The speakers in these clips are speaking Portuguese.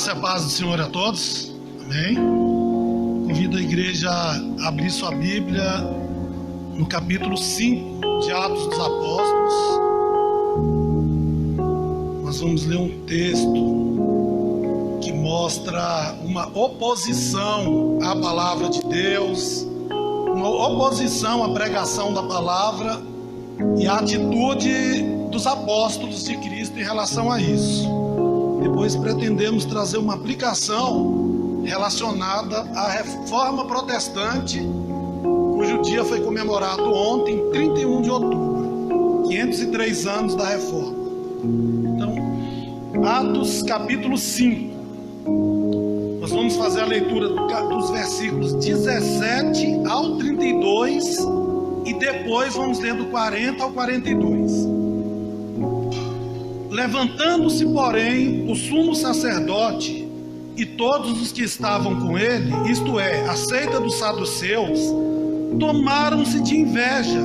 graça e a paz do Senhor a todos. Amém. Convido a igreja a abrir sua Bíblia no capítulo 5 de Atos dos Apóstolos. Nós vamos ler um texto que mostra uma oposição à palavra de Deus, uma oposição à pregação da palavra e à atitude dos apóstolos de Cristo em relação a isso. Depois pretendemos trazer uma aplicação relacionada à Reforma Protestante, cujo dia foi comemorado ontem, 31 de outubro, 503 anos da Reforma. Então, Atos capítulo 5. Nós vamos fazer a leitura dos versículos 17 ao 32 e depois vamos ler do 40 ao 42. Levantando-se, porém, o sumo sacerdote e todos os que estavam com ele, isto é, a seita dos saduceus, tomaram-se de inveja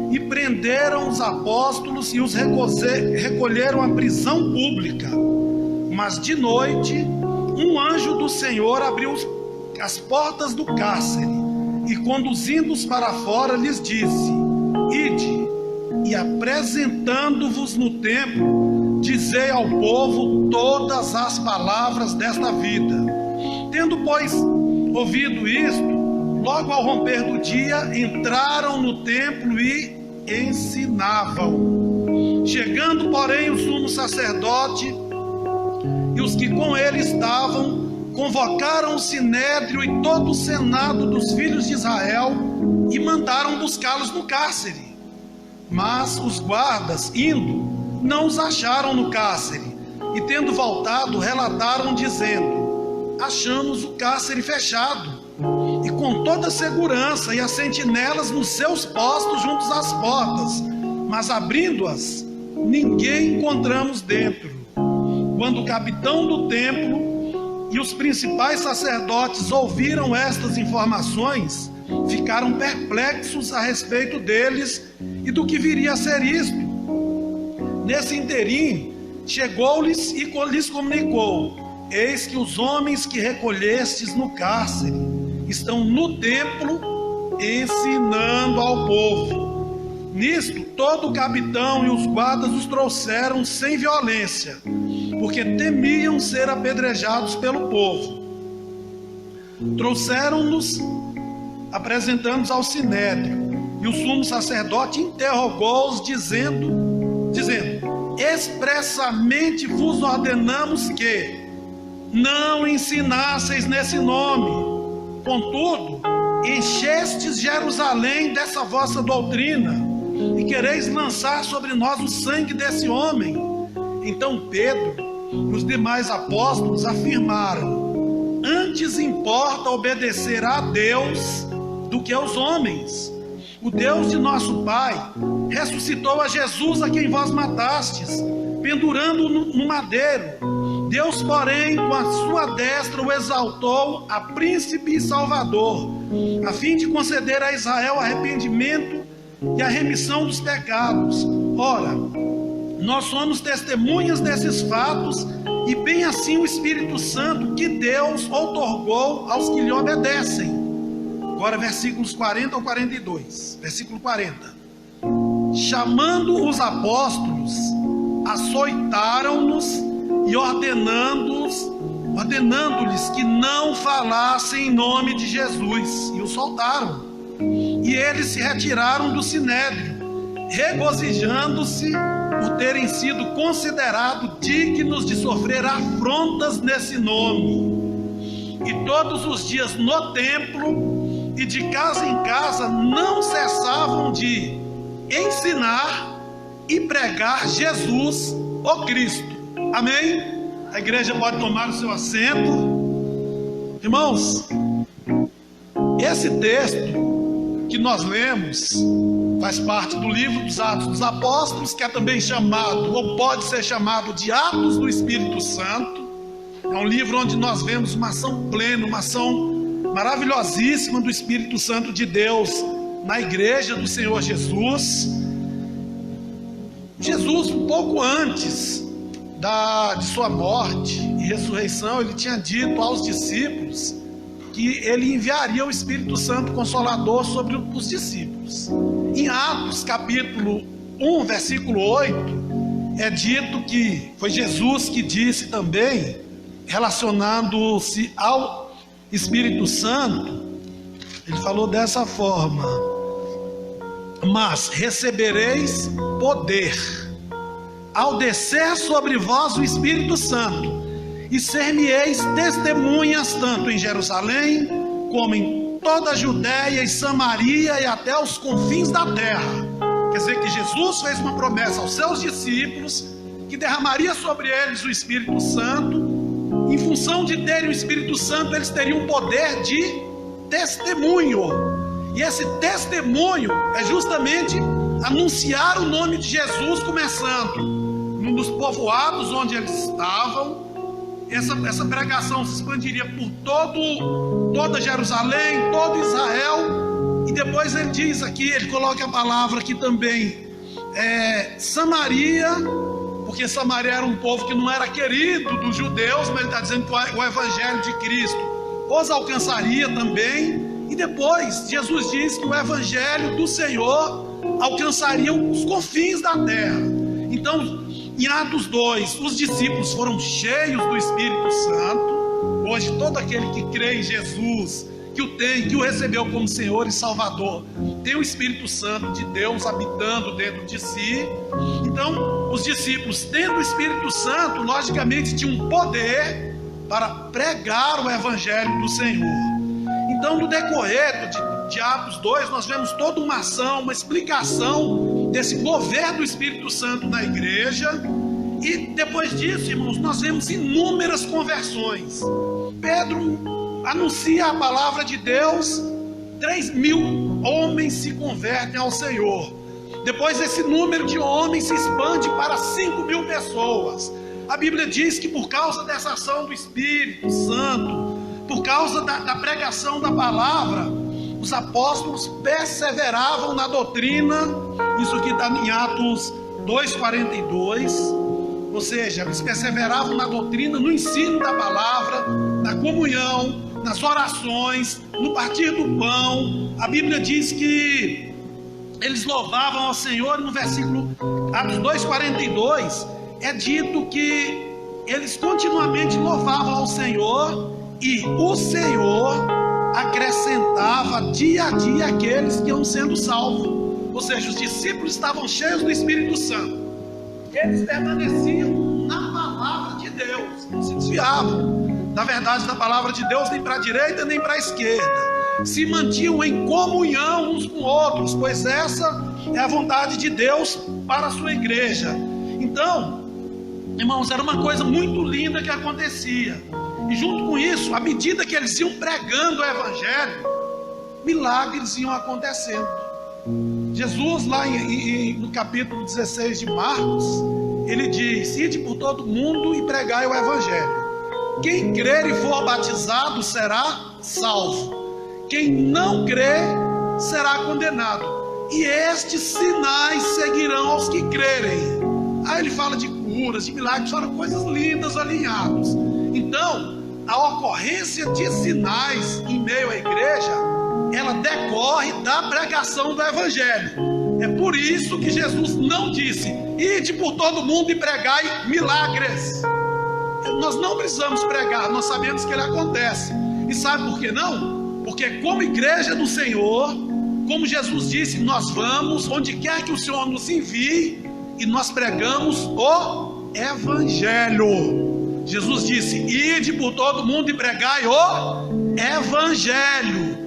e prenderam os apóstolos e os recolheram à prisão pública. Mas de noite, um anjo do Senhor abriu as portas do cárcere e, conduzindo-os para fora, lhes disse: Ide, e apresentando-vos no templo, dizei ao povo todas as palavras desta vida. Tendo, pois, ouvido isto, logo ao romper do dia, entraram no templo e ensinavam. Chegando, porém, o sumo sacerdote e os que com ele estavam, convocaram o sinédrio e todo o senado dos filhos de Israel e mandaram buscá-los no cárcere. Mas os guardas, indo, não os acharam no cárcere, e tendo voltado, relataram dizendo: achamos o cárcere fechado, e com toda segurança, e as sentinelas nos seus postos juntos às portas, mas abrindo-as, ninguém encontramos dentro. Quando o capitão do templo e os principais sacerdotes ouviram estas informações, ficaram perplexos a respeito deles e do que viria a ser isto. Nesse interim, chegou-lhes e lhes comunicou: eis que os homens que recolhestes no cárcere estão no templo ensinando ao povo. Nisto, todo o capitão e os guardas os trouxeram sem violência, porque temiam ser apedrejados pelo povo. Trouxeram-nos, apresentando-os ao sinédrio, e o sumo sacerdote interrogou-os, dizendo: expressamente vos ordenamos que não ensinasseis nesse nome. Contudo, enchestes Jerusalém dessa vossa doutrina, e quereis lançar sobre nós o sangue desse homem. Então Pedro e os demais apóstolos afirmaram: antes importa obedecer a Deus do que aos homens. O Deus de nosso Pai ressuscitou a Jesus, a quem vós matastes, pendurando-o no madeiro. Deus, porém, com a sua destra o exaltou a príncipe e salvador, a fim de conceder a Israel arrependimento e a remissão dos pecados. Ora, nós somos testemunhas desses fatos, e bem assim o Espírito Santo que Deus outorgou aos que lhe obedecem. Agora versículos 40 ao 42. Versículo 40. Chamando os apóstolos, açoitaram-nos e ordenando-lhes que não falassem em nome de Jesus, e os soltaram. E eles se retiraram do sinédrio, regozijando-se por terem sido considerados dignos de sofrer afrontas nesse nome. E todos os dias no templo e de casa em casa não cessavam de ensinar e pregar Jesus, o Cristo. Amém? A igreja pode tomar o seu assento. Irmãos, esse texto que nós lemos faz parte do livro dos Atos dos Apóstolos, que é também chamado, ou pode ser chamado, de Atos do Espírito Santo. É um livro onde nós vemos uma ação plena, uma ação maravilhosíssima do Espírito Santo de Deus na igreja do Senhor Jesus. Jesus, um pouco antes de sua morte e ressurreição, ele tinha dito aos discípulos que ele enviaria o Espírito Santo Consolador sobre os discípulos. Em Atos capítulo 1, versículo 8, é dito que foi Jesus que disse também, relacionando-se ao Espírito Santo, ele falou dessa forma: mas recebereis poder ao descer sobre vós o Espírito Santo, e ser-me-eis testemunhas tanto em Jerusalém, como em toda a Judéia e Samaria e até os confins da terra. Quer dizer que Jesus fez uma promessa aos seus discípulos, que derramaria sobre eles o Espírito Santo. Em função de terem o Espírito Santo, eles teriam poder de testemunho. E esse testemunho é justamente anunciar o nome de Jesus, começando nos povoados onde eles estavam. Essa pregação se expandiria por toda Jerusalém, todo Israel. E depois ele diz aqui, ele coloca a palavra aqui também, Samaria, porque Samaria era um povo que não era querido dos judeus, mas ele está dizendo que o evangelho de Cristo os alcançaria também. E depois Jesus diz que o evangelho do Senhor alcançaria os confins da terra. Então, em Atos 2, os discípulos foram cheios do Espírito Santo. Hoje, todo aquele que crê em Jesus, que o recebeu como Senhor e Salvador, tem o Espírito Santo de Deus habitando dentro de si. Então, os discípulos, tendo o Espírito Santo, logicamente tinham poder para pregar o evangelho do Senhor. Então, no decorrer de Atos 2, nós vemos toda uma ação, uma explicação desse mover do Espírito Santo na igreja. E depois disso, irmãos, nós vemos inúmeras conversões. Pedro anuncia a palavra de Deus, 3.000 homens se convertem ao Senhor. Depois esse número de homens se expande para 5.000 pessoas. A Bíblia diz que por causa dessa ação do Espírito Santo, por causa da pregação da palavra, os apóstolos perseveravam na doutrina. Isso aqui está em Atos 2,42. Ou seja, eles perseveravam na doutrina, no ensino da palavra, na comunhão, nas orações, no partir do pão. A Bíblia diz que eles louvavam ao Senhor. No versículo Atos 2,42 é dito que eles continuamente louvavam ao Senhor, e o Senhor acrescentava dia a dia aqueles que iam sendo salvos. Ou seja, os discípulos estavam cheios do Espírito Santo. Eles permaneciam na palavra de Deus, não se desviavam da verdade da palavra de Deus, nem para a direita nem para a esquerda. Se mantinham em comunhão uns com outros, pois essa é a vontade de Deus para a sua igreja. Então, irmãos, era uma coisa muito linda que acontecia. E junto com isso, à medida que eles iam pregando o evangelho, milagres iam acontecendo. Jesus, lá no capítulo 16 de Marcos, ele diz: ide por todo mundo e pregai o evangelho. Quem crer e for batizado será salvo. Quem não crer será condenado. E estes sinais seguirão aos que crerem. Aí ele fala de curas, de milagres, fala coisas lindas alinhadas. Então, a ocorrência de sinais em meio à igreja, ela decorre da pregação do evangelho. É por isso que Jesus não disse: ide por todo mundo e pregai milagres. Nós não precisamos pregar, nós sabemos que ele acontece. E sabe por que não? Porque como igreja do Senhor, como Jesus disse, nós vamos onde quer que o Senhor nos envie e nós pregamos o evangelho. Jesus disse: ide por todo mundo e pregai o evangelho.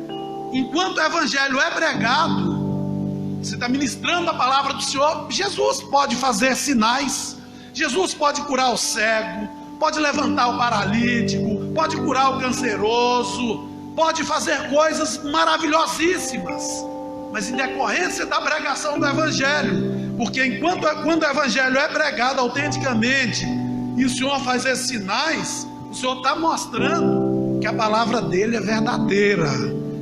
Enquanto o evangelho é pregado, você está ministrando a palavra do Senhor, Jesus pode fazer sinais, Jesus pode curar o cego, pode levantar o paralítico, pode curar o canceroso, pode fazer coisas maravilhosíssimas, mas em decorrência da pregação do evangelho. Porque quando o evangelho é pregado autenticamente e o Senhor faz esses sinais, o Senhor está mostrando que a palavra dele é verdadeira,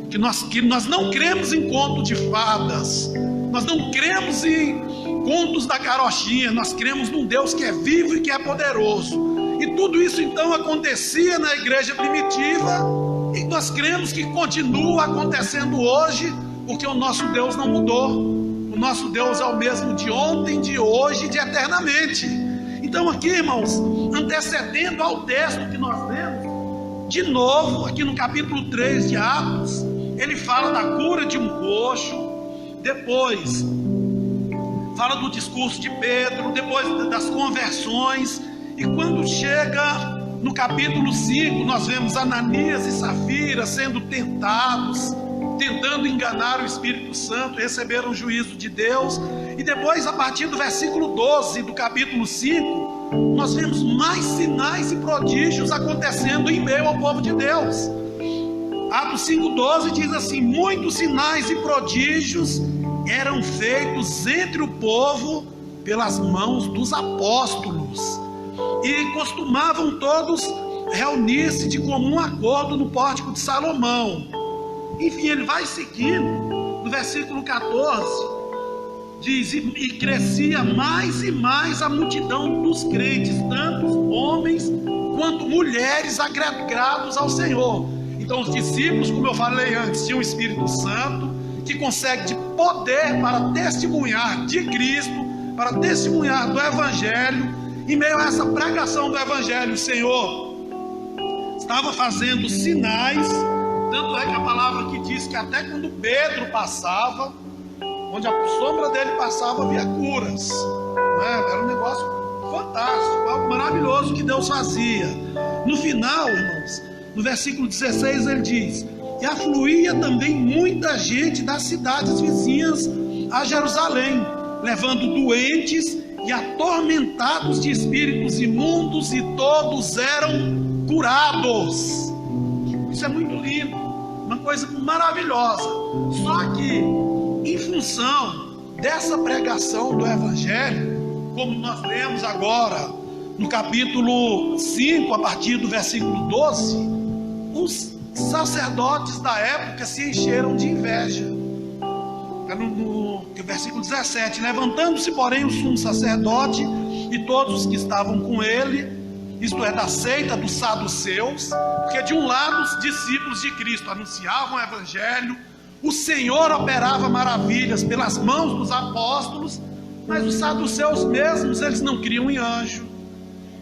que nós não cremos em conto de fadas, nós não cremos em contos da carochinha, nós cremos num Deus que é vivo e que é poderoso. E tudo isso então acontecia na igreja primitiva, e nós cremos que continua acontecendo hoje, porque o nosso Deus não mudou. O nosso Deus é o mesmo de ontem, de hoje e de eternamente. Então aqui, irmãos, antecedendo ao texto que nós lemos, de novo, aqui no capítulo 3 de Atos, ele fala da cura de um coxo, depois fala do discurso de Pedro, depois das conversões, e quando chega no capítulo 5, nós vemos Ananias e Safira sendo tentados, tentando enganar o Espírito Santo, receberam o juízo de Deus. E depois, a partir do versículo 12 do capítulo 5, nós vemos mais sinais e prodígios acontecendo em meio ao povo de Deus. Atos 5,12 diz assim: muitos sinais e prodígios eram feitos entre o povo pelas mãos dos apóstolos, e costumavam todos reunir-se de comum acordo no pórtico de Salomão. Enfim, ele vai seguindo, no versículo 14, diz: e crescia mais e mais a multidão dos crentes, tanto homens quanto mulheres agregados ao Senhor. Então os discípulos, como eu falei antes, tinham o Espírito Santo, que consegue de poder para testemunhar de Cristo, para testemunhar do Evangelho. Em meio a essa pregação do Evangelho, o Senhor estava fazendo sinais. Tanto é que a palavra que diz que até quando Pedro passava, onde a sombra dele passava, havia curas, né? Era um negócio fantástico, algo maravilhoso que Deus fazia. No final, irmãos, no versículo 16 ele diz: e afluía também muita gente das cidades vizinhas a Jerusalém, levando doentes e atormentados de espíritos imundos, e todos eram curados. Isso é muito lindo, uma coisa maravilhosa. Só que, em função dessa pregação do Evangelho, como nós lemos agora no capítulo 5, a partir do versículo 12, os sacerdotes da época se encheram de inveja. No versículo 17: levantando-se, porém, o sumo sacerdote e todos os que estavam com ele, isto é, da seita dos saduceus, porque de um lado os discípulos de Cristo anunciavam o Evangelho, o Senhor operava maravilhas pelas mãos dos apóstolos, mas os saduceus mesmos, eles não criam em anjo,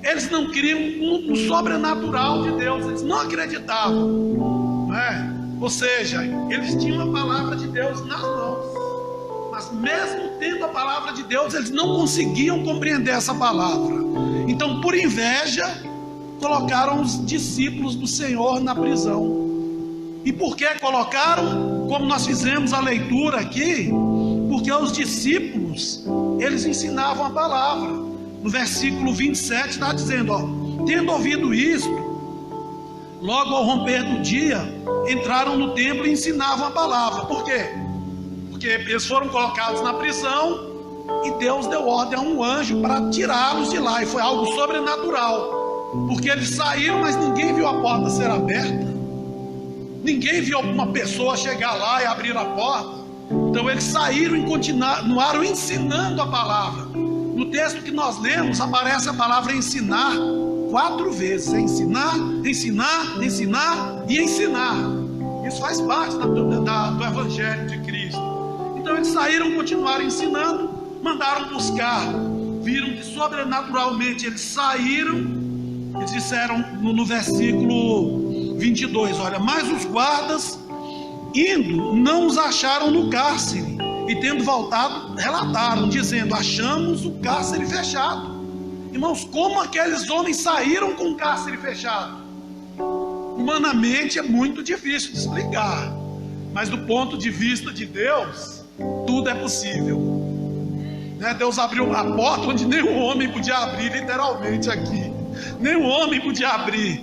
eles não criam no sobrenatural de Deus, eles não acreditavam, não é? Ou seja, eles tinham a palavra de Deus nas mãos, mas mesmo tendo a palavra de Deus, eles não conseguiam compreender essa palavra. Então, por inveja, colocaram os discípulos do Senhor na prisão. E por que colocaram? Como nós fizemos a leitura aqui, porque os discípulos, eles ensinavam a palavra. No versículo 27 está dizendo, ó: tendo ouvido isto, logo ao romper do dia, entraram no templo e ensinavam a palavra. Por quê? Porque eles foram colocados na prisão e Deus deu ordem a um anjo para tirá-los de lá, e foi algo sobrenatural, porque eles saíram, mas ninguém viu a porta ser aberta, ninguém viu uma pessoa chegar lá e abrir a porta. Então eles saíram e continuaram ensinando a palavra. No texto que nós lemos aparece a palavra ensinar 4 vezes: ensinar, ensinar, ensinar e ensinar. Isso faz parte do Evangelho de Cristo. Então eles saíram, continuaram ensinando, mandaram buscar, viram que sobrenaturalmente eles saíram. Eles disseram no versículo 22, olha: mas os guardas, indo, não os acharam no cárcere, e tendo voltado, relataram, dizendo: achamos o cárcere fechado. Irmãos, como aqueles homens saíram com o cárcere fechado? Humanamente é muito difícil de explicar, mas do ponto de vista de Deus, tudo é possível, né? Deus abriu a porta onde nenhum homem podia abrir, literalmente aqui, nenhum homem podia abrir.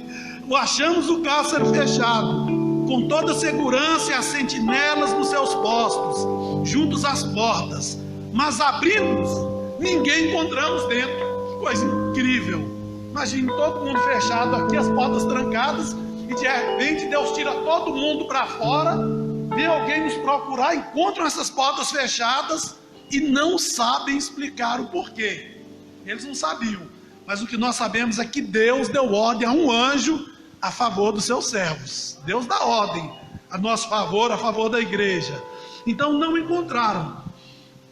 Achamos o cárcere fechado, com toda segurança, e as sentinelas nos seus postos, juntos às portas, mas abrimos, ninguém encontramos dentro. Que coisa incrível! Imagine todo mundo fechado aqui, as portas trancadas, e de repente Deus tira todo mundo para fora, vê alguém nos procurar, encontram essas portas fechadas, e não sabem explicar o porquê. Eles não sabiam, mas o que nós sabemos é que Deus deu ordem a um anjo a favor dos seus servos. Deus dá ordem a nosso favor, a favor da igreja. Então não encontraram.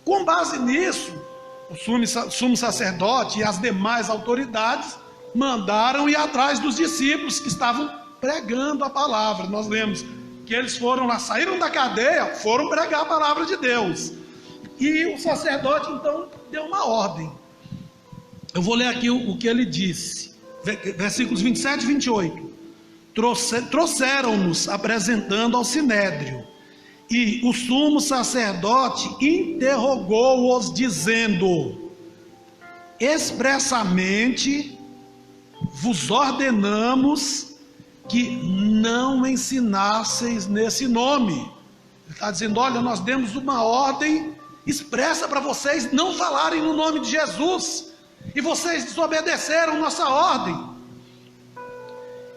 Com base nisso, o sumo sacerdote e as demais autoridades mandaram ir atrás dos discípulos que estavam pregando a palavra. Nós lemos que eles foram lá, saíram da cadeia, foram pregar a palavra de Deus. E o sacerdote então deu uma ordem. Eu vou ler aqui o que ele disse, versículos 27 e 28. Trouxeram-nos apresentando ao sinédrio, e o sumo sacerdote interrogou-os, dizendo: expressamente vos ordenamos que não ensinasseis nesse nome. Ele está dizendo: olha, nós demos uma ordem expressa para vocês não falarem no nome de Jesus, e vocês desobedeceram nossa ordem,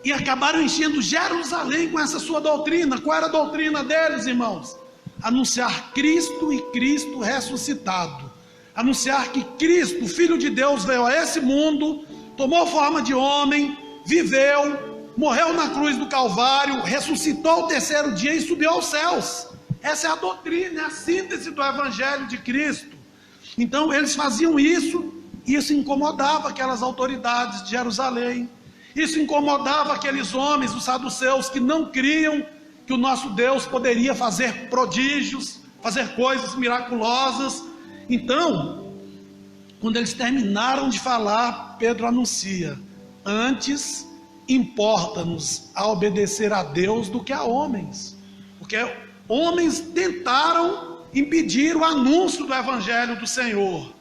e acabaram enchendo Jerusalém com essa sua doutrina. Qual era a doutrina deles, irmãos? Anunciar Cristo e Cristo ressuscitado. Anunciar que Cristo, Filho de Deus, veio a esse mundo, tomou forma de homem, viveu, morreu na cruz do Calvário, ressuscitou ao terceiro dia e subiu aos céus. Essa é a doutrina, é a síntese do Evangelho de Cristo. Então eles faziam isso, e isso incomodava aquelas autoridades de Jerusalém. Isso incomodava aqueles homens, os saduceus, que não criam que o nosso Deus poderia fazer prodígios, fazer coisas miraculosas. Então, quando eles terminaram de falar, Pedro anuncia: antes importa-nos a obedecer a Deus do que a homens, porque homens tentaram impedir o anúncio do Evangelho do Senhor.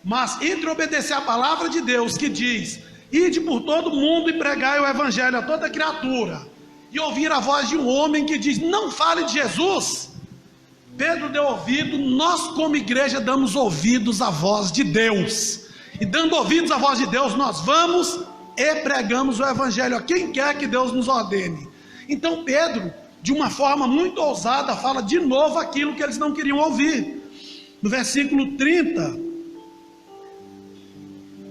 Mas entre obedecer a palavra de Deus, que diz: ide por todo mundo e pregai o Evangelho a toda criatura, e ouvir a voz de um homem que diz: não fale de Jesus, Pedro deu ouvido. Nós como igreja damos ouvidos à voz de Deus, e dando ouvidos à voz de Deus, nós vamos e pregamos o Evangelho a quem quer que Deus nos ordene. Então Pedro, de uma forma muito ousada, fala de novo aquilo que eles não queriam ouvir. No versículo 30,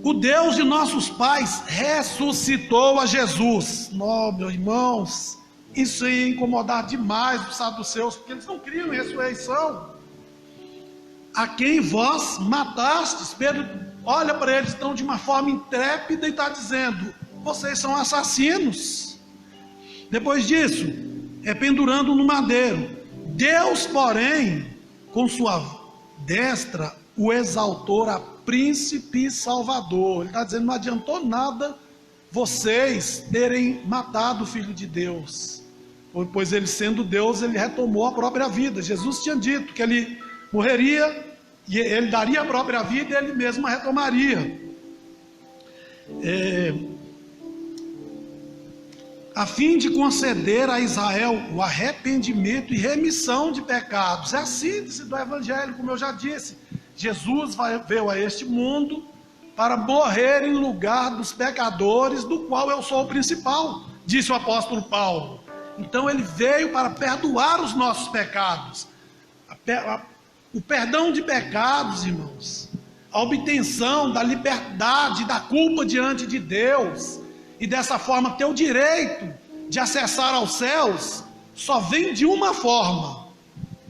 o Deus de nossos pais ressuscitou a Jesus. Meus irmãos, isso ia incomodar demais os saduceus, porque eles não criam em ressurreição. A quem vós matastes. Pedro olha para eles então de uma forma intrépida e está dizendo: vocês são assassinos. Depois disso, pendurando no madeiro. Deus, porém, com sua destra, o exaltou a príncipe e salvador. Ele está dizendo: não adiantou nada vocês terem matado o Filho de Deus, pois ele, sendo Deus, ele retomou a própria vida. Jesus tinha dito que ele morreria e ele daria a própria vida, e ele mesmo a retomaria, a fim de conceder a Israel o arrependimento e remissão de pecados. É a síntese do Evangelho, como eu já disse. Jesus veio a este mundo para morrer em lugar dos pecadores, do qual eu sou o principal, disse o apóstolo Paulo. Então ele veio para perdoar os nossos pecados. O perdão de pecados, irmãos, a obtenção da liberdade da culpa diante de Deus, e dessa forma ter o direito de acessar aos céus, só vem de uma forma: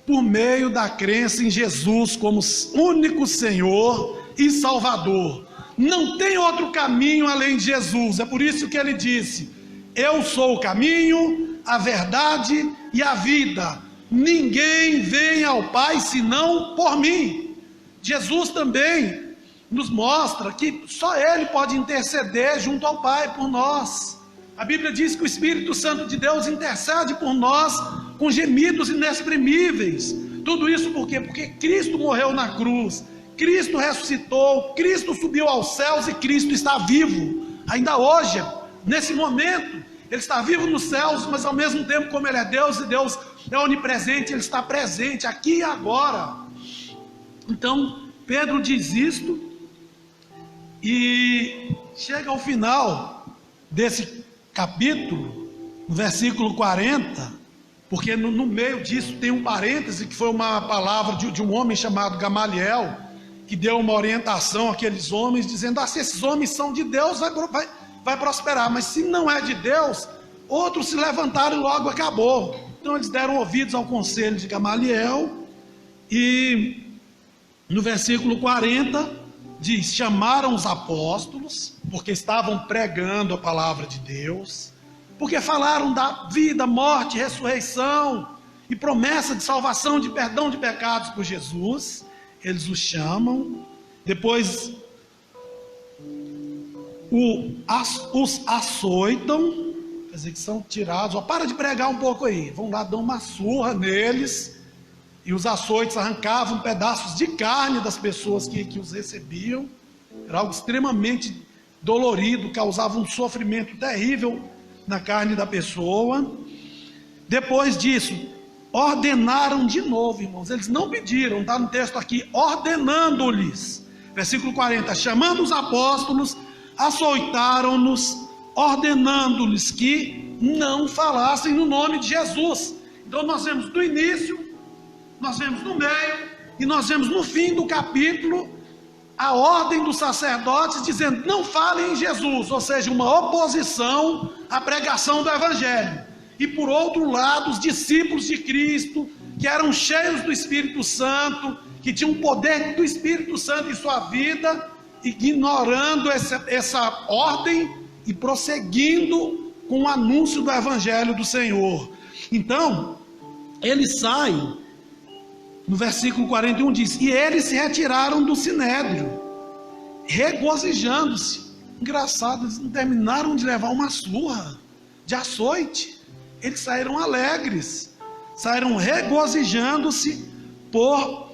por meio da crença em Jesus como único Senhor e Salvador. Não tem outro caminho além de Jesus. É por isso que ele disse: eu sou o caminho, a verdade e a vida. Ninguém vem ao Pai senão por mim. Jesus também nos mostra que só Ele pode interceder junto ao Pai por nós. A Bíblia diz que o Espírito Santo de Deus intercede por nós com gemidos inexprimíveis. Tudo isso por quê? Porque Cristo morreu na cruz, Cristo ressuscitou, Cristo subiu aos céus e Cristo está vivo. Ainda hoje, nesse momento, Ele está vivo nos céus, mas ao mesmo tempo, como Ele é Deus e Deus é onipresente, Ele está presente aqui e agora. Então, Pedro diz isto, e chega ao final desse capítulo, no versículo 40, porque no meio disso tem um parêntese, que foi uma palavra de um homem chamado Gamaliel, que deu uma orientação àqueles homens, dizendo: se esses homens são de Deus, vai prosperar, mas se não é de Deus, outros se levantaram e logo acabou. Então eles deram ouvidos ao conselho de Gamaliel, e no versículo 40 diz: chamaram os apóstolos, porque estavam pregando a palavra de Deus, porque falaram da vida, morte, ressurreição e promessa de salvação, de perdão de pecados por Jesus. Eles os chamam, depois os açoitam, quer dizer que são tirados. Para de pregar um pouco aí, vão lá, dão uma surra neles, e os açoites arrancavam pedaços de carne das pessoas que os recebiam. Era algo extremamente dolorido, causava um sofrimento terrível na carne da pessoa. Depois disso, ordenaram de novo, irmãos. Eles não pediram, está no texto aqui, ordenando-lhes. Versículo 40, chamando os apóstolos, açoitaram-nos, ordenando-lhes que não falassem no nome de Jesus. Então nós vemos no início, nós vemos no meio, e nós vemos no fim do capítulo a ordem dos sacerdotes dizendo: não falem em Jesus, ou seja, uma oposição à pregação do Evangelho. E por outro lado, os discípulos de Cristo, que eram cheios do Espírito Santo, que tinham o poder do Espírito Santo em sua vida, ignorando essa ordem e prosseguindo com o anúncio do Evangelho do Senhor. Então, eles saem. No versículo 41 diz: e eles se retiraram do sinédrio, regozijando-se. Engraçado, eles não terminaram de levar uma surra de açoite. Eles saíram alegres, saíram regozijando-se por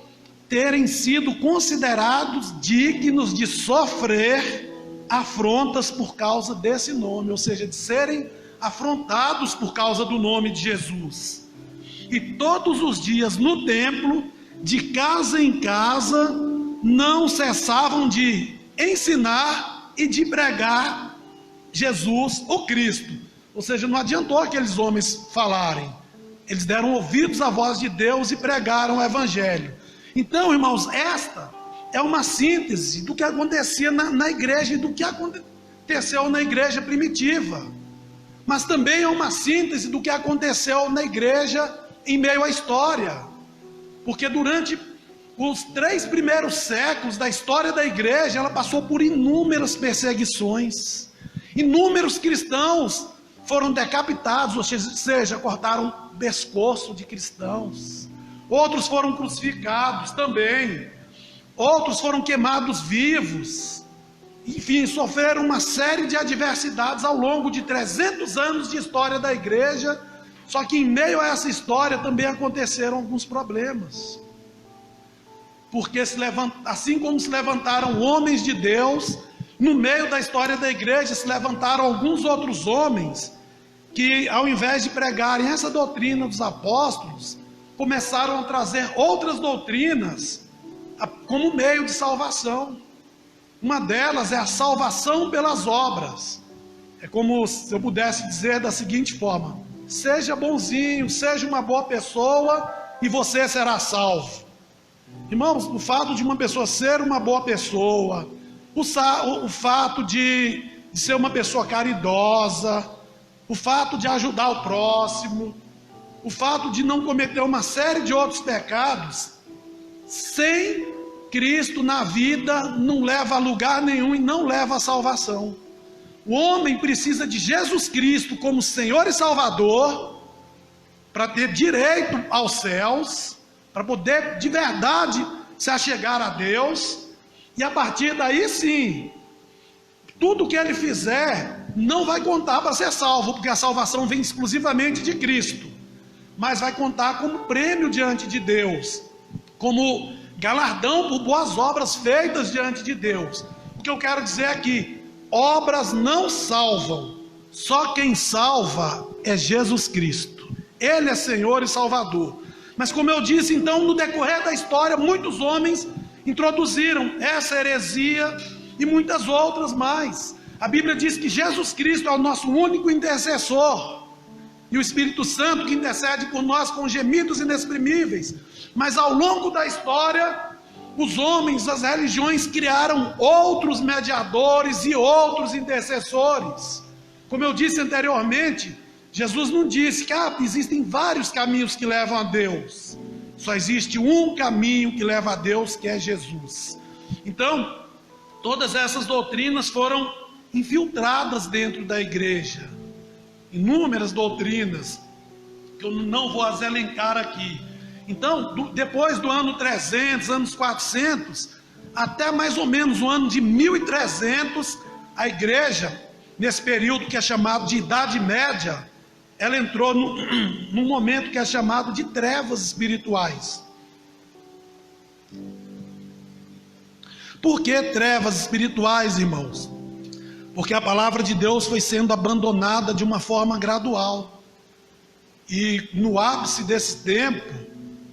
terem sido considerados dignos de sofrer afrontas por causa desse nome, ou seja, de serem afrontados por causa do nome de Jesus. E todos os dias no templo, de casa em casa, não cessavam de ensinar e de pregar Jesus, o Cristo. Ou seja, não adiantou aqueles homens falarem, eles deram ouvidos à voz de Deus e pregaram o Evangelho. Então, irmãos, esta é uma síntese do que acontecia na igreja e do que aconteceu na igreja primitiva, mas também é uma síntese do que aconteceu na igreja em meio à história, porque durante os 3 primeiros séculos da história da igreja, ela passou por inúmeras perseguições. Inúmeros cristãos foram decapitados, ou seja, cortaram o pescoço de cristãos. Outros foram crucificados também. Outros foram queimados vivos. Enfim, sofreram uma série de adversidades ao longo de 300 anos de história da igreja. Só que em meio a essa história também aconteceram alguns problemas. Porque assim como se levantaram homens de Deus, no meio da história da igreja se levantaram alguns outros homens que, ao invés de pregarem essa doutrina dos apóstolos, começaram a trazer outras doutrinas como meio de salvação. Uma delas é a salvação pelas obras. É como se eu pudesse dizer da seguinte forma: seja bonzinho, seja uma boa pessoa e você será salvo. Irmãos, o fato de uma pessoa ser uma boa pessoa, o fato de ser uma pessoa caridosa, o fato de ajudar o próximo, o fato de não cometer uma série de outros pecados, sem Cristo na vida não leva a lugar nenhum e não leva a salvação. O homem precisa de Jesus Cristo como Senhor e Salvador para ter direito aos céus, para poder de verdade se achegar a Deus, e a partir daí sim, tudo que ele fizer não vai contar para ser salvo, porque a salvação vem exclusivamente de Cristo, mas vai contar como prêmio diante de Deus, como galardão por boas obras feitas diante de Deus. O que eu quero dizer aqui: obras não salvam, só quem salva é Jesus Cristo. Ele é Senhor e Salvador. Mas como eu disse, então, no decorrer da história, muitos homens introduziram essa heresia e muitas outras mais. A Bíblia diz que Jesus Cristo é o nosso único intercessor. e o Espírito Santo que intercede por nós com gemidos inexprimíveis. Mas ao longo da história, os homens, as religiões criaram outros mediadores e outros intercessores. Como eu disse anteriormente, Jesus não disse que existem vários caminhos que levam a Deus. Só existe um caminho que leva a Deus, que é Jesus. Então, todas essas doutrinas foram infiltradas dentro da igreja. Inúmeras doutrinas, que eu não vou as elencar aqui. Então, depois do ano 300, anos 400, até mais ou menos o ano de 1300, a igreja, nesse período que é chamado de Idade Média, ela entrou num momento que é chamado de trevas espirituais. Por que trevas espirituais, irmãos? Porque a palavra de Deus foi sendo abandonada de uma forma gradual. E no ápice desse tempo,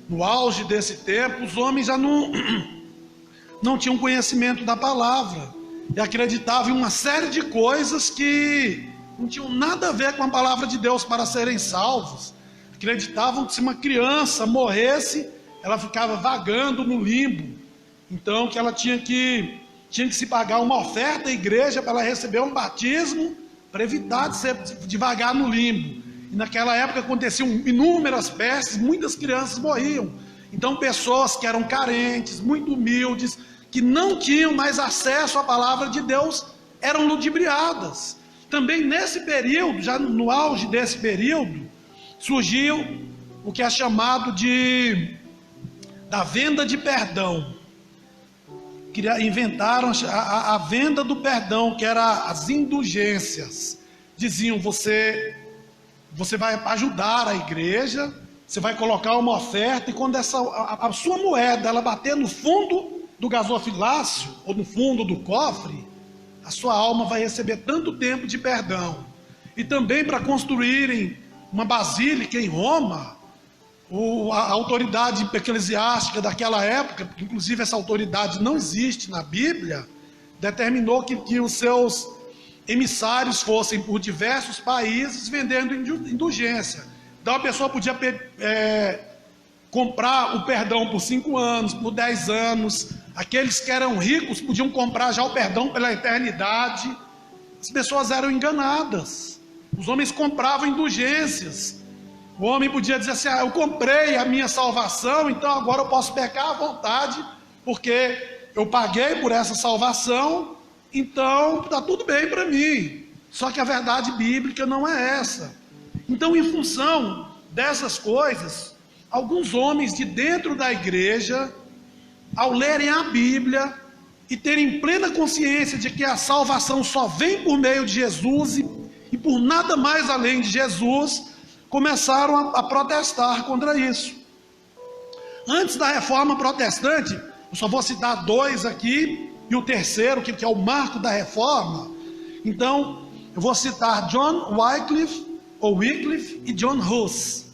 no auge desse tempo, os homens já não tinham conhecimento da palavra. E acreditavam em uma série de coisas que não tinham nada a ver com a palavra de Deus para serem salvos. Acreditavam que se uma criança morresse, ela ficava vagando no limbo. Então que ela tinha que se pagar uma oferta à igreja para ela receber um batismo, para evitar de vagar no limbo. E naquela época aconteciam inúmeras pestes, muitas crianças morriam. Então pessoas que eram carentes, muito humildes, que não tinham mais acesso à palavra de Deus, eram ludibriadas. Também nesse período, já no auge desse período, surgiu o que é chamado da venda de perdão. Inventaram a venda do perdão, que era as indulgências. Diziam, você vai ajudar a igreja, você vai colocar uma oferta, e quando a sua moeda ela bater no fundo do gasofilácio, ou no fundo do cofre, a sua alma vai receber tanto tempo de perdão. E também para construírem uma basílica em Roma, a autoridade eclesiástica daquela época, inclusive essa autoridade não existe na Bíblia, determinou que os seus emissários fossem por diversos países vendendo indulgência. Então a pessoa podia comprar o perdão por 5 anos, por 10 anos. Aqueles que eram ricos podiam comprar já o perdão pela eternidade. As pessoas eram enganadas. Os homens compravam indulgências. O homem podia dizer assim, eu comprei a minha salvação, então agora eu posso pecar à vontade, porque eu paguei por essa salvação, então está tudo bem para mim. Só que a verdade bíblica não é essa. Então, em função dessas coisas, alguns homens de dentro da igreja, ao lerem a Bíblia e terem plena consciência de que a salvação só vem por meio de Jesus e por nada mais além de Jesus, começaram a protestar contra isso. Antes da reforma protestante, eu só vou citar 2 aqui, e o terceiro, que é o marco da reforma. Então, eu vou citar John Wycliffe e John Hus,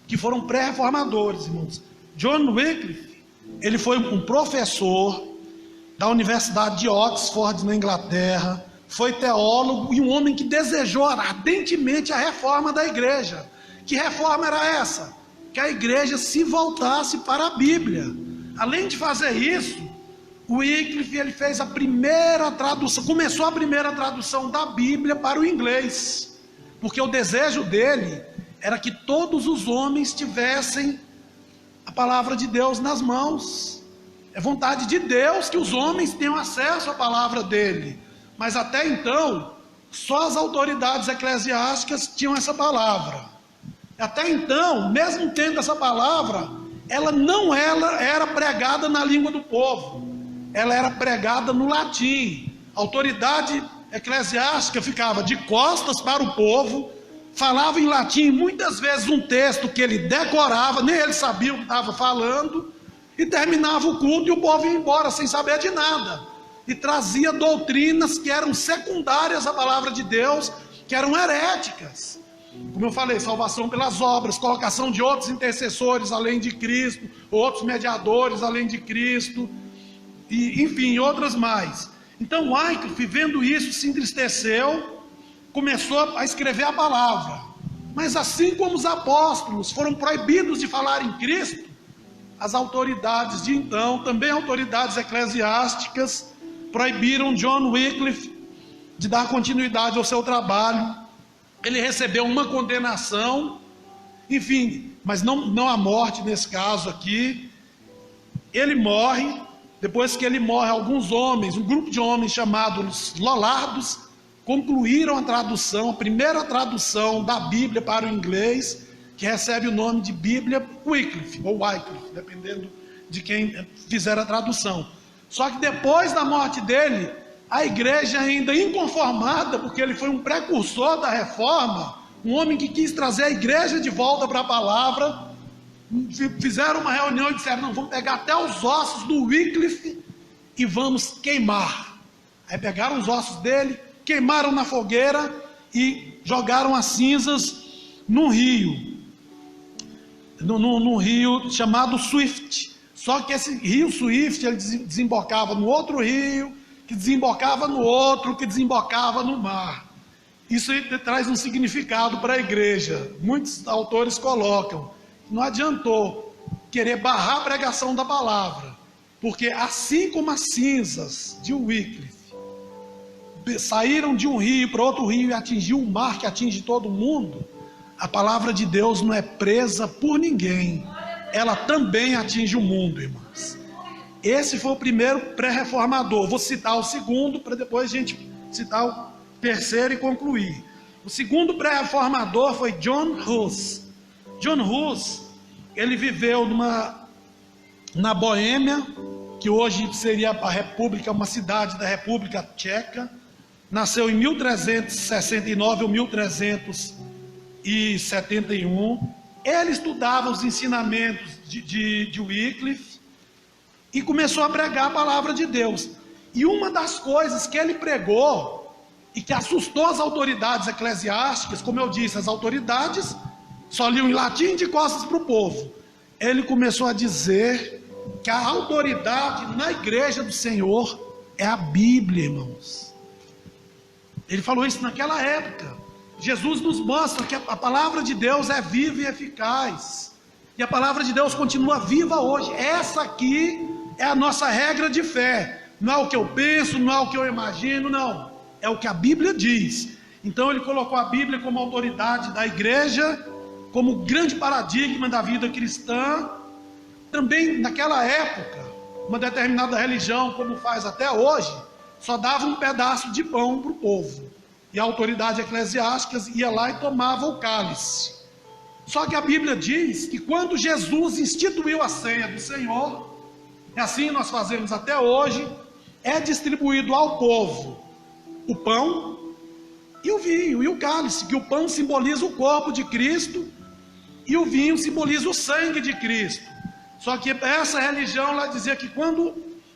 que foram pré-reformadores, irmãos. John Wycliffe, ele foi um professor da Universidade de Oxford, na Inglaterra, foi teólogo e um homem que desejou ardentemente a reforma da igreja. Que reforma era essa? Que a igreja se voltasse para a Bíblia. Além de fazer isso, o Wycliffe ele fez a primeira tradução, começou a primeira tradução da Bíblia para o inglês, porque o desejo dele era que todos os homens tivessem a palavra de Deus nas mãos. É vontade de Deus que os homens tenham acesso à palavra dele. Mas até então, só as autoridades eclesiásticas tinham essa palavra. Até então, mesmo tendo essa palavra, ela não era pregada na língua do povo. Ela era pregada no latim. A autoridade eclesiástica ficava de costas para o povo, falava em latim, muitas vezes um texto que ele decorava, nem ele sabia o que estava falando, e terminava o culto e o povo ia embora sem saber de nada. E trazia doutrinas que eram secundárias à palavra de Deus, que eram heréticas. Como eu falei, salvação pelas obras, colocação de outros intercessores além de Cristo, outros mediadores além de Cristo, e enfim, outras mais. Então Wycliffe, vendo isso, se entristeceu, começou a escrever a palavra. Mas assim como os apóstolos foram proibidos de falar em Cristo, as autoridades de então, também autoridades eclesiásticas, proibiram John Wycliffe de dar continuidade ao seu trabalho. Ele recebeu uma condenação, enfim, mas não a morte nesse caso aqui. Ele morre. Depois que ele morre, alguns homens, um grupo de homens chamados Lollardos, concluíram a tradução, a primeira tradução da Bíblia para o inglês, que recebe o nome de Bíblia Wycliffe, ou Wycliffe, dependendo de quem fizer a tradução. Só que depois da morte dele, a igreja ainda inconformada, porque ele foi um precursor da reforma, um homem que quis trazer a igreja de volta para a palavra, fizeram uma reunião e disseram: não, vamos pegar até os ossos do Wycliffe e vamos queimar. Aí pegaram os ossos dele, queimaram na fogueira e jogaram as cinzas num rio, num rio chamado Swift. Só que esse rio Swift, ele desembocava no outro rio, que desembocava no outro, que desembocava no mar. Isso traz um significado para a igreja. Muitos autores colocam: não adiantou querer barrar a pregação da palavra, porque assim como as cinzas de Wycliffe saíram de um rio para outro rio e atingiu o mar, que atinge todo mundo, a palavra de Deus não é presa por ninguém, ela também atinge o mundo, irmãos. Esse foi o primeiro pré-reformador. Vou citar o segundo, para depois a gente citar o terceiro e concluir. O segundo pré-reformador foi John Hus. John Hus, ele viveu na Boêmia, que hoje seria a República, uma cidade da República Tcheca. Nasceu em 1369 ou 1371. Ele estudava os ensinamentos de Wycliffe e começou a pregar a palavra de Deus. E uma das coisas que ele pregou e que assustou as autoridades eclesiásticas, como eu disse, as autoridades só liam em latim de costas para o povo. Ele começou a dizer que a autoridade na igreja do Senhor é a Bíblia, irmãos. Ele falou isso naquela época. Jesus nos mostra que a palavra de Deus é viva e eficaz. E a palavra de Deus continua viva hoje. Essa aqui é a nossa regra de fé. Não é o que eu penso, não é o que eu imagino, não. É o que a Bíblia diz. Então ele colocou a Bíblia como autoridade da igreja, como grande paradigma da vida cristã. Também naquela época, uma determinada religião, como faz até hoje, só dava um pedaço de pão para o povo. E a autoridade eclesiástica ia lá e tomava o cálice. Só que a Bíblia diz que quando Jesus instituiu a ceia do Senhor, e assim nós fazemos até hoje, é distribuído ao povo o pão e o vinho e o cálice, que o pão simboliza o corpo de Cristo e o vinho simboliza o sangue de Cristo. Só que essa religião lá dizia que quando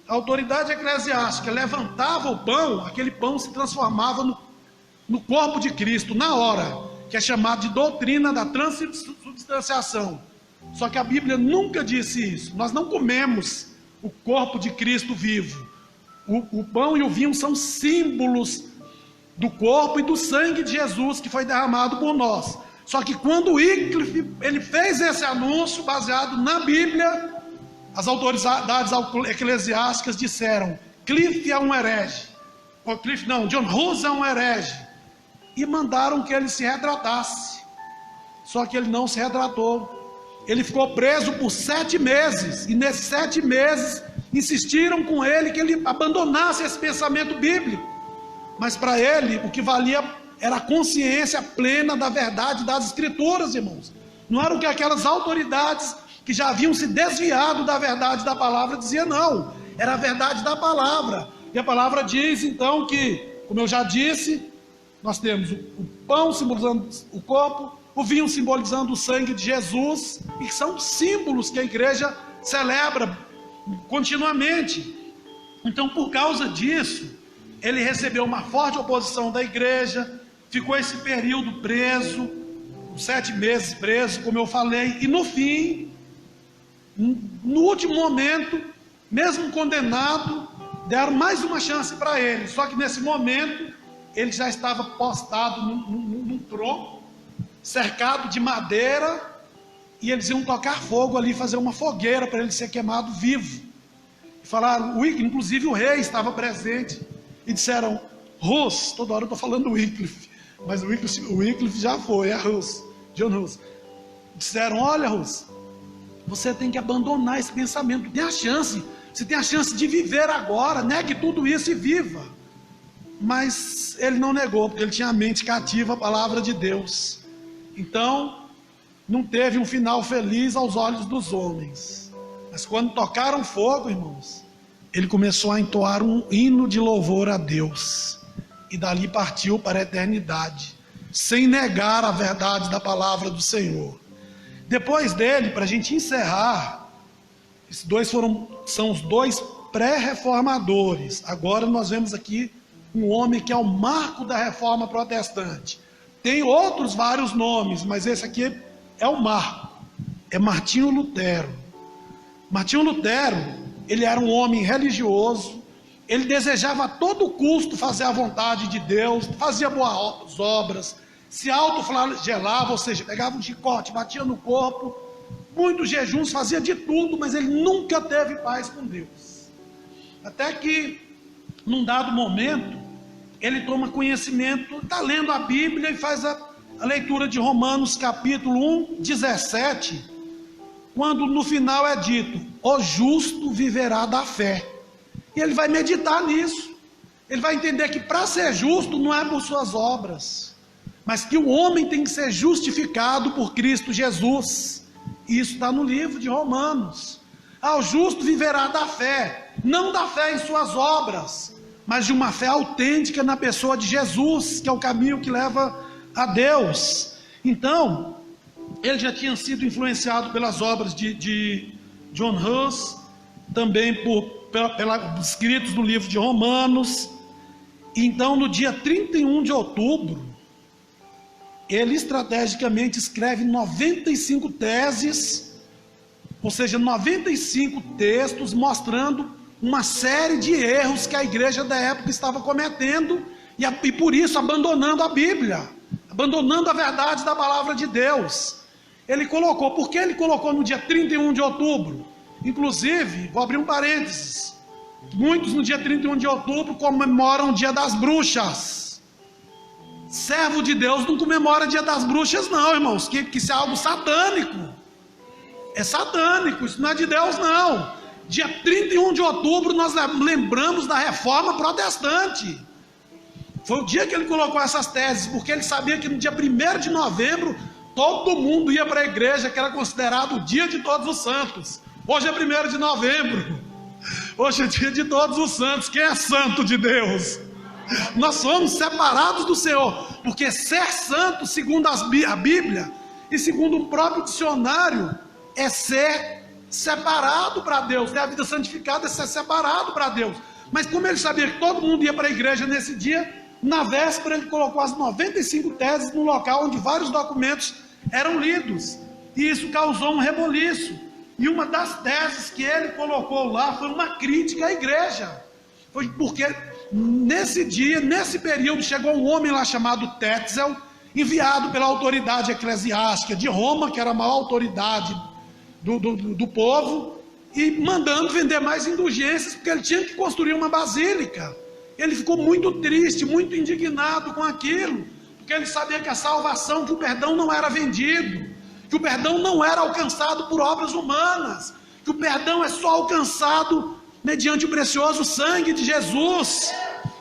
a autoridade eclesiástica levantava o pão, aquele pão se transformava no corpo de Cristo, na hora, que é chamado de doutrina da transubstanciação. Só que a Bíblia nunca disse isso. Nós não comemos o corpo de Cristo vivo. O pão e o vinho são símbolos do corpo e do sangue de Jesus que foi derramado por nós. Só que quando Wycliffe ele fez esse anúncio baseado na Bíblia, as autoridades eclesiásticas disseram: Cliff é um herege. Ou Cliff não, John Hus é um herege. E mandaram que ele se retratasse. Só que ele não se retratou. Ele ficou preso por 7 meses. E nesses 7 meses insistiram com ele que ele abandonasse esse pensamento bíblico. Mas para ele o que valia era a consciência plena da verdade das Escrituras, irmãos. Não era o que aquelas autoridades que já haviam se desviado da verdade da palavra diziam, não. Era a verdade da palavra. E a palavra diz então que, como eu já disse, nós temos o pão simbolizando o corpo, o vinho simbolizando o sangue de Jesus, e que são símbolos que a igreja celebra continuamente. Então, por causa disso, ele recebeu uma forte oposição da igreja, ficou esse período preso, 7 meses preso, como eu falei, e no fim, no último momento, mesmo condenado, deram mais uma chance para ele. Só que nesse momento ele já estava postado num tronco, cercado de madeira, e eles iam tocar fogo ali, fazer uma fogueira para ele ser queimado vivo. Falaram, inclusive o rei estava presente, e disseram, Hus, toda hora eu estou falando Wycliffe, mas o Wycliffe já foi, é Hus, John Hus. Disseram, olha Hus, você tem que abandonar esse pensamento, você tem a chance de viver agora, negue tudo isso e viva. Mas ele não negou, porque ele tinha a mente cativa à palavra de Deus. Então, não teve um final feliz aos olhos dos homens. Mas quando tocaram fogo, irmãos, ele começou a entoar um hino de louvor a Deus. E dali partiu para a eternidade, sem negar a verdade da palavra do Senhor. Depois dele, para a gente encerrar, esses dois são os dois pré-reformadores. Agora nós vemos aqui um homem que é o marco da reforma protestante. Tem outros vários nomes, mas esse aqui é o marco. É Martinho Lutero. Martinho Lutero, ele era um homem religioso. Ele desejava a todo custo fazer a vontade de Deus, fazia boas obras, se autoflagelava, ou seja, pegava um chicote, batia no corpo, muitos jejuns, fazia de tudo, mas ele nunca teve paz com Deus. Até que, num dado momento, ele toma conhecimento, está lendo a Bíblia e faz a leitura de Romanos capítulo 1, 17, quando no final é dito, o justo viverá da fé. E ele vai meditar nisso, ele vai entender que para ser justo não é por suas obras, mas que o homem tem que ser justificado por Cristo Jesus. Isso está no livro de Romanos. O justo viverá da fé, não da fé em suas obras, mas de uma fé autêntica na pessoa de Jesus, que é o caminho que leva a Deus. Então, ele já tinha sido influenciado pelas obras de John Hus, também pelos escritos do livro de Romanos. Então, no dia 31 de outubro, ele estrategicamente escreve 95 teses, ou seja, 95 textos mostrando uma série de erros que a igreja da época estava cometendo, e por isso abandonando a Bíblia, abandonando a verdade da palavra de Deus. Ele colocou, por que ele colocou no dia 31 de outubro? Inclusive, vou abrir um parênteses, muitos no dia 31 de outubro comemoram o dia das bruxas. Servo de Deus não comemora dia das bruxas não, irmãos, que isso é algo satânico, é satânico, isso não é de Deus não. Dia 31 de outubro nós lembramos da reforma protestante, foi o dia que ele colocou essas teses, porque ele sabia que no dia 1º de novembro, todo mundo ia para a igreja, que era considerado o dia de todos os santos. Hoje é 1º de novembro, hoje é dia de todos os santos. Quem é santo de Deus? Nós somos separados do Senhor, porque ser santo, segundo a Bíblia e segundo o próprio dicionário, é ser separado para Deus. Ter a vida santificada é ser separado para Deus. Mas como ele sabia que todo mundo ia para a igreja nesse dia, na véspera ele colocou as 95 teses no local onde vários documentos eram lidos, e isso causou um reboliço. E uma das teses que ele colocou lá foi uma crítica à igreja. Foi porque nesse dia, nesse período, chegou um homem lá chamado Tetzel, enviado pela autoridade eclesiástica de Roma, que era a maior autoridade do povo, e mandando vender mais indulgências, porque ele tinha que construir uma basílica. Ele ficou muito triste, muito indignado com aquilo, porque ele sabia que a salvação, que o perdão não era vendido, que o perdão não era alcançado por obras humanas, que o perdão é só alcançado mediante o precioso sangue de Jesus.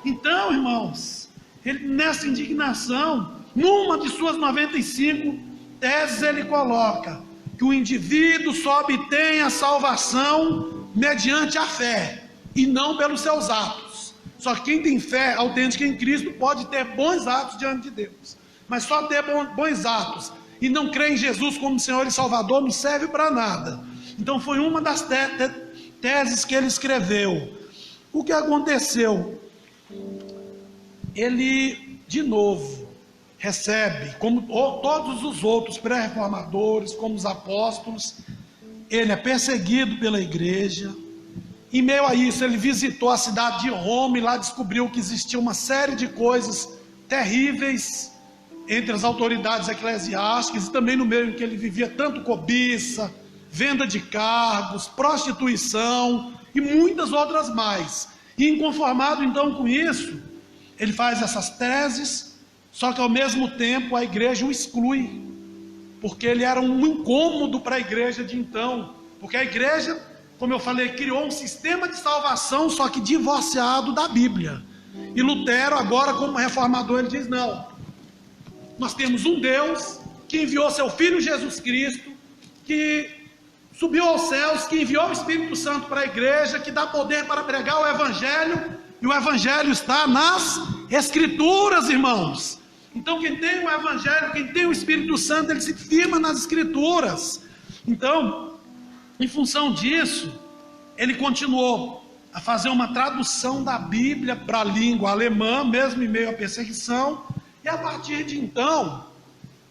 Então, irmãos, ele, nessa indignação, numa de suas 95 teses, ele coloca que o indivíduo só obtém a salvação mediante a fé, e não pelos seus atos. Só que quem tem fé autêntica em Cristo pode ter bons atos diante de Deus, mas só ter bons atos e não crer em Jesus como Senhor e Salvador não serve para nada. Então foi uma das teses que ele escreveu. O que aconteceu? Ele, de novo, recebe, como todos os outros pré-reformadores, como os apóstolos, ele é perseguido pela igreja. Em meio a isso, ele visitou a cidade de Roma e lá descobriu que existia uma série de coisas terríveis entre as autoridades eclesiásticas e também no meio em que ele vivia, tanto cobiça, venda de cargos, prostituição e muitas outras mais. E inconformado então com isso, ele faz essas teses, só que ao mesmo tempo a igreja o exclui, porque ele era um incômodo para a igreja de então, porque a igreja, como eu falei, criou um sistema de salvação, só que divorciado da Bíblia. E Lutero agora, como reformador, ele diz: não, nós temos um Deus que enviou seu Filho Jesus Cristo, que subiu aos céus, que enviou o Espírito Santo para a igreja, que dá poder para pregar o Evangelho, e o Evangelho está nas Escrituras, irmãos. Então quem tem o Evangelho, quem tem o Espírito Santo, ele se firma nas Escrituras. Então, em função disso, ele continuou a fazer uma tradução da Bíblia para a língua alemã, mesmo em meio à perseguição, e a partir de então,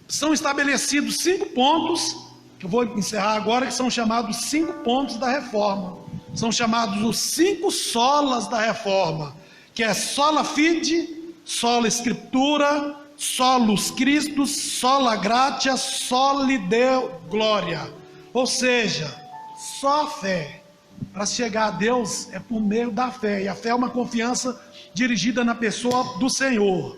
são estabelecidos 5 pontos, que eu vou encerrar agora, que são chamados 5 pontos da reforma. São chamados os 5 solas da reforma, que é sola fide, sola scriptura, solus Christus, sola gratia, soli Deo gloria. Ou seja, só a fé. Para chegar a Deus é por meio da fé, e a fé é uma confiança dirigida na pessoa do Senhor.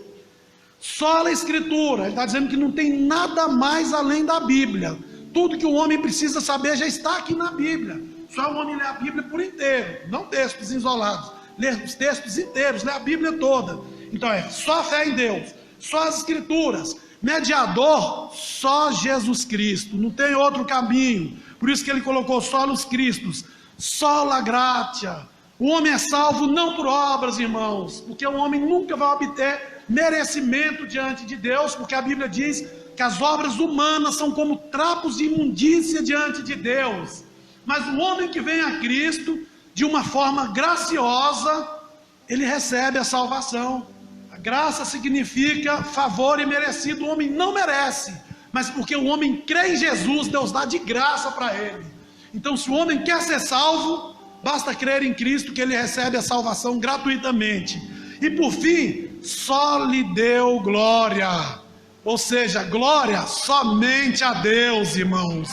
Sola Escritura, ele está dizendo que não tem nada mais além da Bíblia. Tudo que o homem precisa saber já está aqui na Bíblia. Só o homem lê a Bíblia por inteiro, não textos isolados. Lê os textos inteiros, lê a Bíblia toda. Então é só a fé em Deus, só as Escrituras. Mediador, só Jesus Cristo, não tem outro caminho. Por isso que ele colocou solos Cristos, sola gratia. O homem é salvo não por obras, irmãos, porque o homem nunca vai obter merecimento diante de Deus, porque a Bíblia diz que as obras humanas são como trapos de imundícia diante de Deus. Mas o homem que vem a Cristo de uma forma graciosa, ele recebe a salvação. A graça significa favor imerecido. O homem não merece, mas porque o homem crê em Jesus, Deus dá de graça para ele. Então, se o homem quer ser salvo, basta crer em Cristo, que ele recebe a salvação gratuitamente. E por fim, só lhe deu glória, ou seja, glória somente a Deus, irmãos.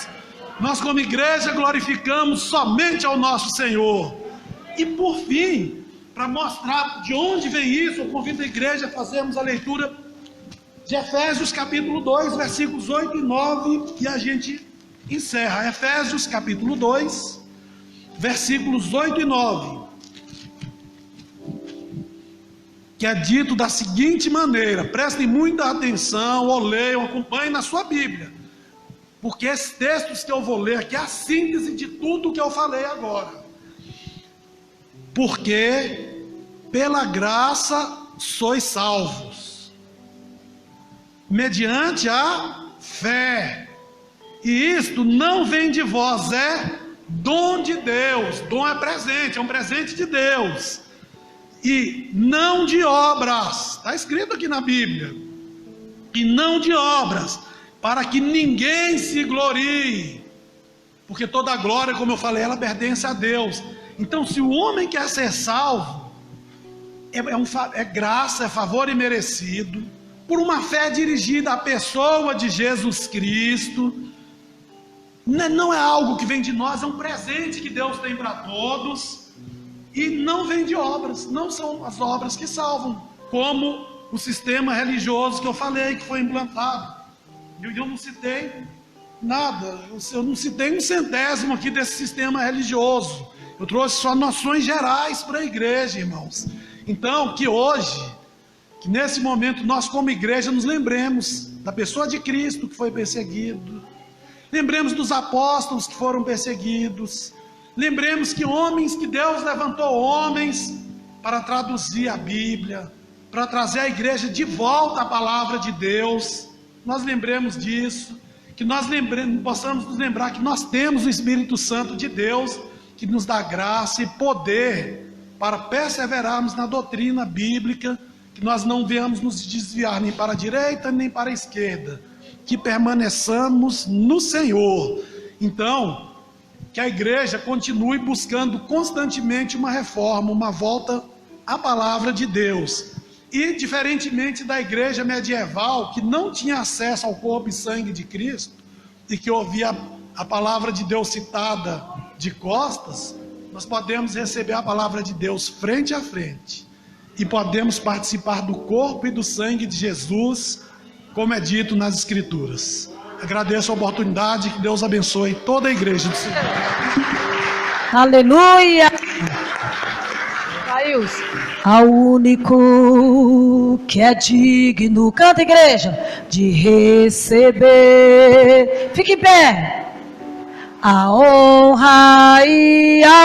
Nós como igreja glorificamos somente ao nosso Senhor. E por fim, para mostrar de onde vem isso, eu convido a igreja a fazermos a leitura de Efésios capítulo 2, versículos 8 e 9, e a gente encerra. Efésios capítulo 2, versículos 8 e 9, que é dito da seguinte maneira, prestem muita atenção, ou leiam, acompanhem na sua Bíblia, porque esses textos que eu vou ler aqui é a síntese de tudo que eu falei agora. Porque pela graça sois salvos, mediante a fé, e isto não vem de vós, é dom de Deus. Dom é presente, é um presente de Deus, e não de obras, está escrito aqui na Bíblia, e não de obras, para que ninguém se glorie, porque toda a glória, como eu falei, ela pertence a Deus. Então, se o homem quer ser salvo, é graça, é favor imerecido, por uma fé dirigida à pessoa de Jesus Cristo. Não é algo que vem de nós, é um presente que Deus tem para todos, e não vem de obras, não são as obras que salvam, como o sistema religioso que eu falei, que foi implantado. Eu não citei nada, eu não citei um centésimo aqui desse sistema religioso, eu trouxe só noções gerais para a igreja, irmãos. Então, que hoje, que nesse momento nós como igreja nos lembremos da pessoa de Cristo que foi perseguido, lembremos dos apóstolos que foram perseguidos, lembremos que homens, que Deus levantou homens para traduzir a Bíblia, para trazer a igreja de volta à palavra de Deus. Nós lembremos disso, que nós possamos nos lembrar que nós temos o Espírito Santo de Deus, que nos dá graça e poder para perseverarmos na doutrina bíblica, que nós não venhamos nos desviar nem para a direita nem para a esquerda, que permaneçamos no Senhor. Então, que a igreja continue buscando constantemente uma reforma, uma volta à palavra de Deus. E, diferentemente da igreja medieval, que não tinha acesso ao corpo e sangue de Cristo, e que ouvia a palavra de Deus citada de costas, nós podemos receber a palavra de Deus frente a frente, e podemos participar do corpo e do sangue de Jesus, como é dito nas Escrituras. Agradeço a oportunidade, que Deus abençoe toda a igreja do Senhor. Aleluia! Ao único que é digno, canta igreja, de receber, fique em pé, a honra e a